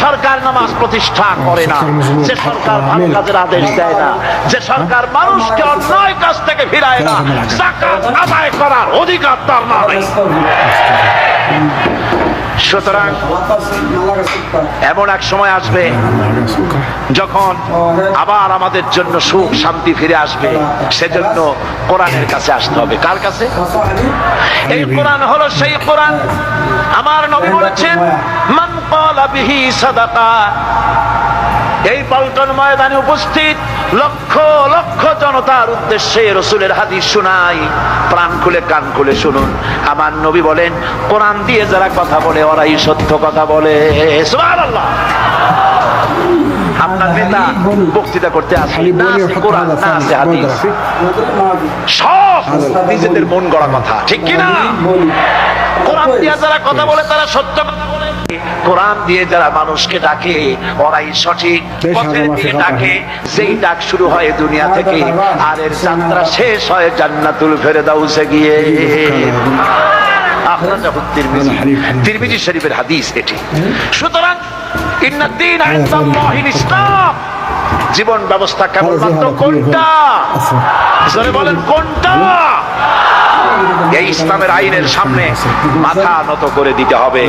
সরকার নামাজ প্রতিষ্ঠা করে না, যে সরকার ভালো কাজের আদেশ দেয় না, যে সরকার মানুষকে অন্যায় কাজ থেকে ফিরায় না, যাকাত আদায় করার অধিকার তার নাই। সুতরাং এমন এক সময় আসবে যখন আবার আমাদের জন্য সুখ শান্তি ফিরে আসবে। সেজন্য কোরআনের কাছে আসতে হবে। কার কাছে? এই কোরআন হলো সেই কোরআন। আমার নবী বলেছেন, মান ক্বালা বিহি সাদাকা। এই পল্টন ময়দানে উপস্থিত লক্ষ লক্ষ জনতার উদ্দেশ্যে রাসূলের হাদিস শোনাই, প্রাণ খুলে কান খুলে শুনুন। আমার নবী বলেন, কোরআন দিয়ে যারা কথা বলে ওরাই সত্য কথা বলে। সুবহানাল্লাহ। আপনার নেতা বক্তৃতা করতে আসে, না আছে কোরআন, না আছে হাদিস, সব নিজেদের মন গড়া কথা, ঠিক কি না? কোরআন দিয়ে যারা কথা বলে তারা সত্য কথা বলে। কোরআন দিয়ে যারা মানুষকে ডাকে ওরাই সঠিক পথের দিকে ডাকে। যেই ডাক শুরু হয় দুনিয়া থেকে, আর এর যাত্রা শেষ হয় জান্নাতুল ফেরদাউসে গিয়ে। আখরাজাহু তিরমিজি শরীফের হাদিস এটি। সুতরাং ইন্নাদ-দীন ইনদাল্লাহিল ইসলাম। জীবন ব্যবস্থা কেবলমাত্র কোনটা? জোরে বলেন, কোনটা? এই ইসলামের আইনের সামনে মাথা নত করে দিতে হবে।